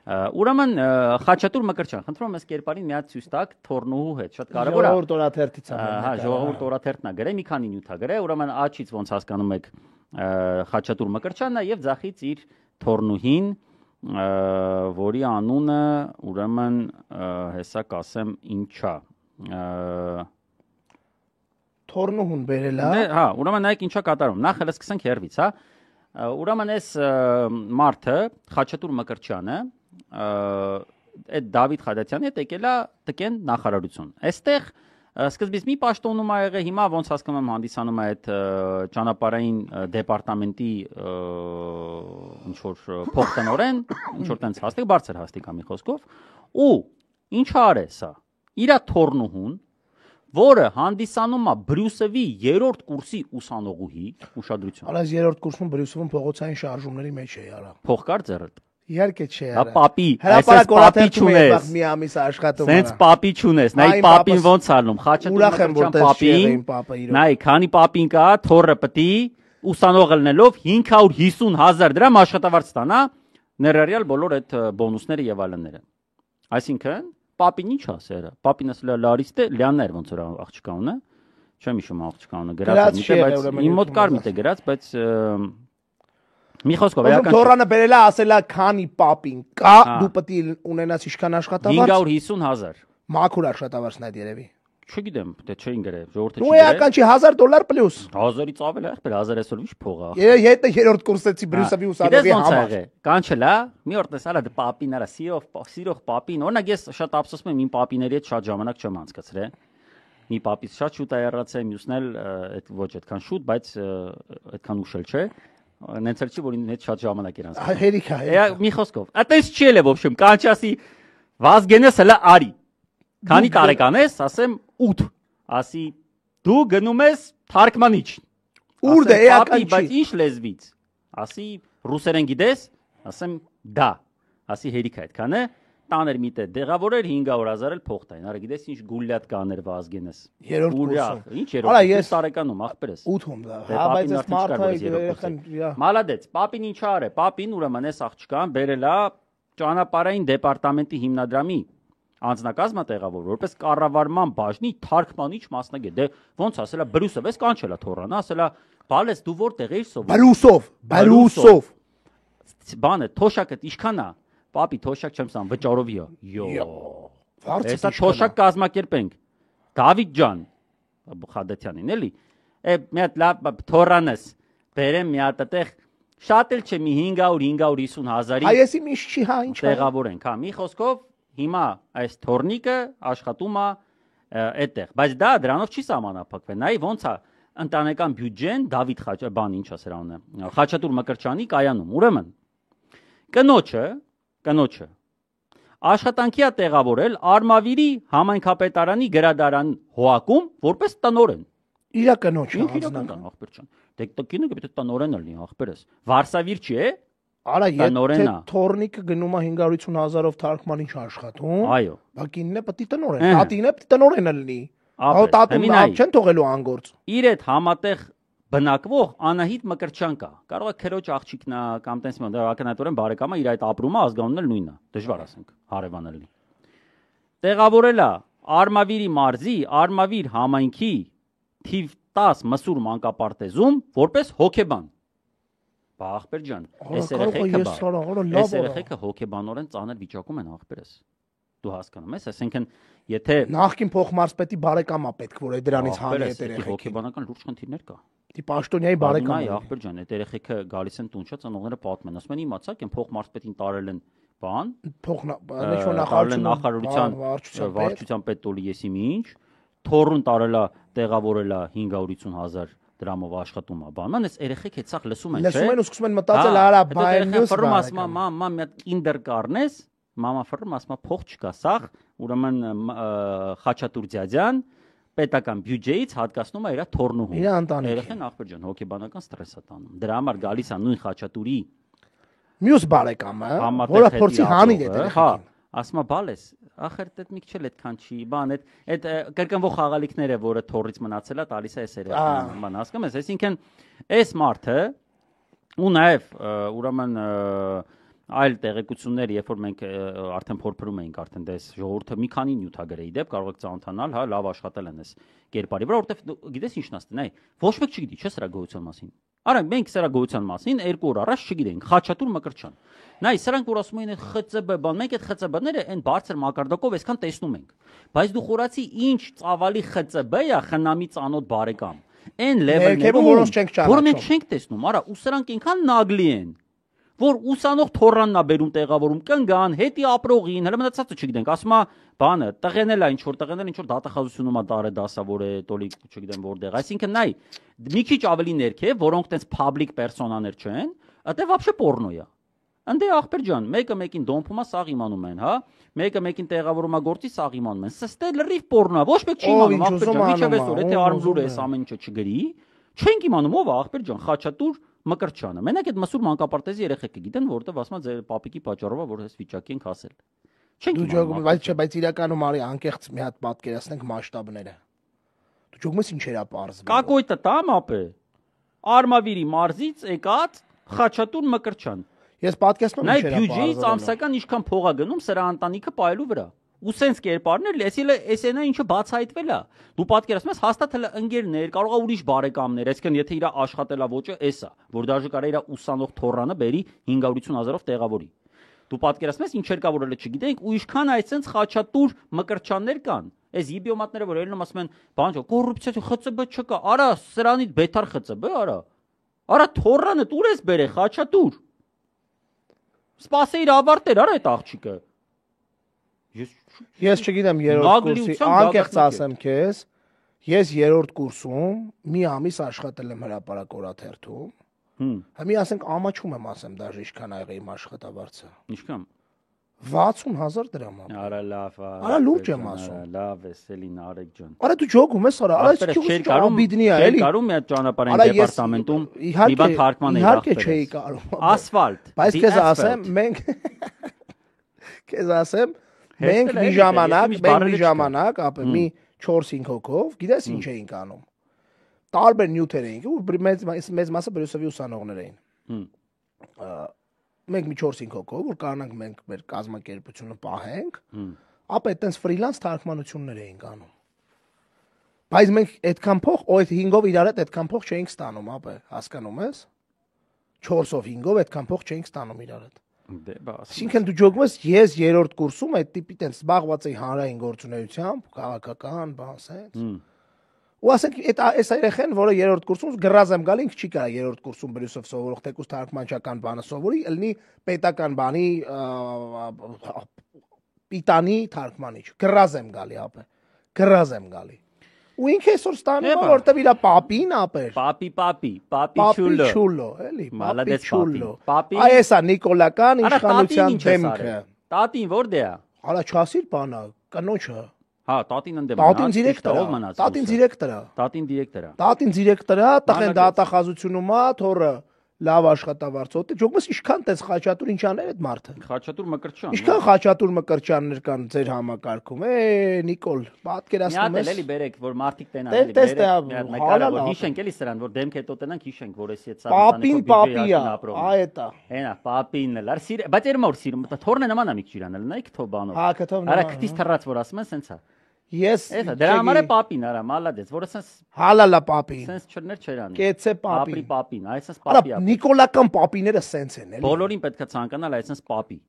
Ուրեմն Խաչատուր Մկրտչյան, խնդրում եմ այս կերպարին մի հատ ցույց տաք թորնուհու հետ, շատ կարևոր է։ Ժողովուրդ օրաթերթից է։ Հա, ժողովուրդ օրաթերթն է գրել, մի քանի նյութ է գրել, ուրեմն աչից ոնց հասկանում եք Խաչատուր Մկրտչյանն է եւ ձախից իր թորնուհին, որի անունը ուրեմն հեսա կասեմ ինչա։ Թորնուհուն բերել է։ Հա, ուրեմն նայեք ինչա կատարում։ Նախ հələ սկսենք հերվից, հա։ Ուրեմն այս մարդը Խաչատուր Մկրտչյանը այդ Դավիթ Խադատյանի հետ եկել է տկեն նախարարություն։ Այստեղ սկզբից մի պաշտոնում ա եղել, հիմա ոնց հասկանում եմ հանդիսանում է այդ ճանապարհային դեպարտամենտի ինչ որ փոխտնօրեն, ինչ որ տենց հաստիկ, բարձր հաստիկ ա մի խոսքով, ու ինչ արել սա։ Իրա թորնուհուն, որը հանդիսանում է Բրյուսովի 3-րդ կուրսի ուսանողուհի, ուշադրություն։ Արած 3-րդ կուրսում Բրյուսովում փողոցային շարժումների մեջ է արա։ Փող կար ձեռդ։ Իհարկե չէ արա։ Հա պապի, այսպես պապի չունես։ Մի ամիս աշխատում։ Սենց պապի չունես, նայ պապին ոնց ալնում, Խաչատուր Մկրտչյան պապին։ Նայ, քանի պապին կա, թորը պտի ուսանող ելնելով 550,000 դրամ աշխատավարձ ստանա, ներառյալ բոլոր այդ բոնուսները եւ այլնները։ Այսինքն Պապին ինչ ասերը։ Պապին ասել է Լարիստե, Լյաններ ոնց որ աղջկա ունը։ Չեմ հիշում աղջկա ունը, գրած է, բայց իմ մոտ կար միտը գրած, բայց մի խոսքով էական։ Թորանը բերել է, ասել է քանի պապին կա, դու պետք է ունենաս ինչքան աշխատավարձ։ 550,000։ Մաքուր աշխատավարձն այդ երևի։ Չգիտեմ, դե չէին գրել, ժողովուրդը չի գրել։ Ու էական չի $1000 պլյուս։ 1000-ից ավել է, ախպեր 1000 այսօր ինչ փող է։ Եթե 3-րդ կուրսեցի Բրյուսովի ուսանողի համար։ Կանչել է, մի օր տեսալ է պապին արա, սիրող պապին, օրինակ ես շատ ափսոսում եմ իմ պապիների հետ շատ ժամանակ չեմ անցկացրել։ Մի պապից շատ շուտ է եռացել, մյուսն էլ այդ ոչ այդքան շուտ, բայց այդքան ուշ էլ չէ։ Նենց էլ չի, որ ինձ հետ շատ ժամանակ էր անցկացել։ Հերիք է։ Մի խոսքով, այդպես չի էլ է, ոբշեմ, կանչասի Վազգենես հələ արի։ Քանի տարեկան ես, ասեմ 8, ասի դու գնում ես թարգմանիչ։ Ուր դե էական չի։ Բայց ինչ լեզվից։ Ասի ռուսերեն գիտես, ասեմ դա։ Ասի հերիք է այդքան է, տաներ միտը դեղավորեր 500,000 էլ փող տային։ Արա գիտես ինչ գուլյատ կաներ Վազգենես։ 3-րդ կուրսում։ Ինչ 3-րդ տարեկանում աղբերս։ 8-ում դա։ Հա, բայց այս մարդը Մալադեց, պապին ինչ արել։ Պապին ուրեմն էս աղջկան բերել է ճանապարհային դեպարտամենտի հիմնադրամի անձնակազմը տեղավոր, որպես կառավարման բաժնի թարգմանիչ մասնագետ։ Դե ոնց ասելա Բրյուսով, էս կանչելա թորանը, ասելա բալես դու որտեղ ես սովոր։ Բրյուսով։ Բանը թոշակը ինչքան է։ Պապի թոշակ չեմ սան, վճարովի է։ Յո։ Էսա թոշակ կազմակերպենք։ Դավիթ ջան, Խադատյանին էլի։ Մի հատ լավ թորանես, բերեմ մի հատ այդտեղ շատ էլ չէ մի 500-550,000-ի։ Հայեսի միշտ չի, հա, ինչ է։ Տեղավորենք, հա, մի խոսքով հիմա այս թորնիկը աշխատում է այդտեղ, բայց դա դրանով չի սահմանափակվել։ Նայ ոնց է ընտանեկան բյուջեն Դավիթ բան ինչ ասել անունը Խաչատուր Մկրտչյանի կայանում։ Ուրեմն կնոջը աշխատանքի է տեղավորել Արմավիրի համայնքապետարանի գրադարան հոակում որպես տնօրեն։ Իրա կնոջը անձնական աղբեր ջան։ Դե կինը պետք է տնօրեն լինի աղբերս։ Վարսավիր չի է։ Արա եթե թորնիկը գնում է 550,000-ով թարգմանիչ աշխատում, այո, բակինն է պետք է տնօրեն, տատին է պետք է տնօրենը լինի։ Հա տատուն չեն թողելու անգործ։ Իր այդ համատեղ բնակվող Անահիտ Մկրտչյան կա։ Կարող է քրոջ աղջիկն է կամ տենց մոտ ակնհայտորեն բարեկամը իր այդ ապրումը ազգանունն էլ նույնն է, դժվար ասենք, հարևանը լինի։ Տեղավորել է Արմավիրի մարզի Արմավիր համայնքի թիվ 10 մսուր մանկապարտեզում որպես հոկեբան։ Բա ախպեր ջան, այս երեխեքը հոկեբանորեն ծանր վիճակում են ախպերս։ Դու հասկանում ես, այսինքն եթե նախկին փոխմարզպետի բարեկամա պետք որ է դրանից հանի այդ երեխեքի հոկեբանական լուրջ խնդիրներ կա։ Դի պաշտոնյայի բարեկամը։ Այ ախպեր ջան, այդ երեխեքը գալիս են տուն, չէ՞, ծնողները պատմեն, ասում են իմացաք, են փոխմարզպետին տարել են բան, նախարարության վարչության պետ տոլի եսի մի ինչ, թորուն տարելա տեղավորելա 550,000 դրամով աշխատում է բան, այս երեխեք հեցախ լսում են, չէ՞։ Լսում են ու սկսում են մտածել արա բայ մյուս ֆռում ասում է մամա մի հատ կինդեր կառնես, մամա ֆռում ասում է փող չկա, սաղ, ուրեմն Խաչատուր Ձյաձյան պետական բյուջեից հատկացնում է իր թորնուհուն։ Իր ընտանիքին։ Երեխեն ախպեր ջան, հոգեբանական ստրես է տանում։ Դրա համար գալիս է նույն Խաչատուրի մյուս բարեկամը, որը փորձի հանի դե երեխեքին։ Հա, ասում է բալես, ախր դե մի քիչ էլ այդքան չի, բան այդ կրկնվող խաղալիքները, որը թորից մնացել է, տալիս է այս երեխան, բան հասկանում ես, այսինքն այս մարդը ու նաև ուրեմն այլ տեղեկություններ, երբ որ մենք արդեն փորփրում էինք արդեն դες ժողովուրդը մի քանի նյութագրեի դեպ կարող եք ծանոթանալ, հա, լավ աշխատել են այս կերպարի վրա, որովհետև գիտես ինչն ասեն, այ ոչ մեկ չգիտի, չէ՞ սրա գոյության մասին։ Արա մենք սրա գոյության մասին 2 օր առաջ չգիտենք, Խաչատուր Մկրտչյան։ Նայ, սրանք որ ասում են այդ ԽՑԲ բան, մենք այդ ԽՑԲ-ները այն բարձր մակարդակով այսքան տեսնում ենք։ Բայց դու խորացի ինչ ծավալի ԽՑԲ է, խնամի ծանոթ բարեկամ։ Այն լեվելներում, որ մենք չենք տեսնում, արա, ու սրանք այնքան նագլի են, որ ուսանող թորրանն է բերում տեղավորում կնգան, հետի ապրողին, հələ մնացածը չգիտենք, ասում է բանը, տղեն էլ է ինչ որ դատախազությունում է տարե դասավոր է, տոլիկ չգիտեմ որտեղ։ Այսինքն նայ, մի քիչ ավելի ներքև, որոնք տենց public պերսոնաներ չեն, ըտե вообще պորնո է։ Անդե ախպեր ջան, մեկը մեկին դոմփում է, սաղ իմանում են, հա։ Մեկը մեկին տեղավորում է գործի, սաղ իմանում են։ Սստե լրիվ պորնո է, ոչ մեկ չի իմանում, ախպեր ջան, իջև այսօր, եթե արմզուր է այս ամեն ինչը չգրի, չենք իմանում ով է, ախպեր ջան, Խաչատուր Մկրտչյանը։ Մենակ այդ մսուր մանկապարտեզի երեխեքը գիտեն, որովհետև ասում է ձեր պապիկի պատճառով է, որ այս վիճակի ենք հասել։ Չենք իմանում, բայց իրականում արի անկեղծ մի հատ պատկերացնենք մասշտաբները։ Դու ճոգում ես ինչեր է պարզվում։ Կակոյտը տամ ապե։ Արմավիրի մարզից եկած Խաչատուր Մկրտչյան։ Ես պատկերացնում եմ ինչեր է պարզվում։ Նայ բյուջեից ամսական ինչքան փող է գնում սրա ընտանիքը պայելու վրա։ Ու սենց կերպարներ, էսենա ինչը բացահայտվել է։ Դու պատկերացնում ես հաստատ հələ ընկերներ, կարող է ուրիշ բարեկամներ, այսինքն եթե իր աշխատելավոճը էս է, որ դաժե կարա իր ուսանող թորրանը բերի 580,000-ով տեղավորի։ Դու պատկերացնում ես ինչեր կա որ հələ չգիտենք ու ինչքան այդ սենց Խաչատուր Մկրտչյաններ կան։ Այս իբիոմատները որ ելնում ասում են, բան չէ, կոռուպցիա ԽՑԲ չկա, արա սրանից բետար ԽՑԲ, արա։ Արա թորրանը դուր ես բերե Խաչատուր։ Սպասեիր ավարտեր, արա այդ աղջիկը։ Ես չգիտեմ երրորդ կուրսի, անկեղծ ասեմ քեզ, ես երրորդ կուրսում մի ամիս աշխատել եմ հրապարակ օրաթերթում։ Հիմա ասենք ամաչում եմ ասեմ դաժե ինչքան ա եղել իմ աշխատավարձը։ Ինչքան։ 60,000 դրամ։ Արա լավ, արա լուրջ եմ ասում։ Լավ է, Սելին Արեգ ջան։ Արա դու ջոգում ես, արա, այս ճուղ ճաբիդնի է, էլի։ Կարում մի հատ ճանապարհային դեպարտամենտում մի բան թարգման էի իհարկե չէի կարող։ Ասֆալտ։ Բայց քեզ ասեմ, մենք քեզ ասեմ, մենք մի ժամանակ, ապա մի 4-5 հոգով, գիտես ինչ էինք անում։ Տարբեր նյութեր էինք, ու մեծ մասը բրյուսովի ուսանողներ էին։ Մենք մի 4-5 հոգով, որ կարողանանք մենք մեր կազմակերպությունը պահենք, ապա այդտենց ֆրիլանս թարգմանություններ էինք անում։ Բայց մենք այդքան փող, այդ 5-ով իրար հետ այդքան փող չէինք ստանում, ապա հասկանում ես։ 4-ով 5-ով այդքան փող չէինք ստանում իրար հետ։ Դե բաս։ Այսինքն դու ջոգում ես, ես երրորդ կուրսում այդ տիպի տենց զբաղված էի հանրային գործունեությամբ, քաղաքական, բան ասենց։ Ու ասենք այս երեխեն, որը երրորդ կուրսում գրազ եմ գալի, ինքը չի կարա երրորդ կուրսում բրյուսով սովորող թեկուզ թարգմանչական բանը սովորի, ելնի պետական բանի պիտանի թարգմանիչ։ Գրազ եմ գալի, ապե։ Գրազ եմ գալի։ Ու ինքը այսօր ստանում է, որտեվ իր պապին ապեր։ Պապի չուլո, էլի, մալադես պապի։ Այ էսա նիկոլական իշխանության դեմքը։ Տատին որտե է։ Արա չասիր բանա, կնոջը։ Հա, տատին ընդեմ տատին դիրեկտոր է։ Տատին դիրեկտոր է։ Տատին դիրեկտոր է։ Տատին դիրեկտոր է, տղեն դատախազությունում է, թորը լավ աշխատավարձոտ է։ Ջոգմս ինչքան տես Խաչատուր ինչաներ այդ մարդը։ Խաչատուր Մկրտչյան։ Ինչքան Խաչատուր Մկրտչյաններ կան ձեր համակարգում։ Նիկոլ, պատկերացնում ես։ Մի հատ էլի բերեք, որ մարդիկ տենան էլի բերեք։ Մեկը հիշենք էլի սրան, որ դեմք հետո տենանք հիշենք, որ էսի այդ Պապին պապիա։ Այ էտա։ Հենա, պապին էլ։ Բայց երբ որ սիրում, թորնը նման է մի քիչ իրանալ, նայ քթո բանով։ Հա, քթով նման։ Արա քթից թռած որ ասում են, սենց է։ Ես դրա համար է պապին, արա, մալադես, որը սենց հալալա պապին։ Սենց չրներ չերանի։ Կեցե պապին։ Ապրի պապին, այ սենց պապի։ Արա նիկոլական պապիները սենց են, էլի։ Բոլորին պետք է ցանկանալ այ սենց պապի։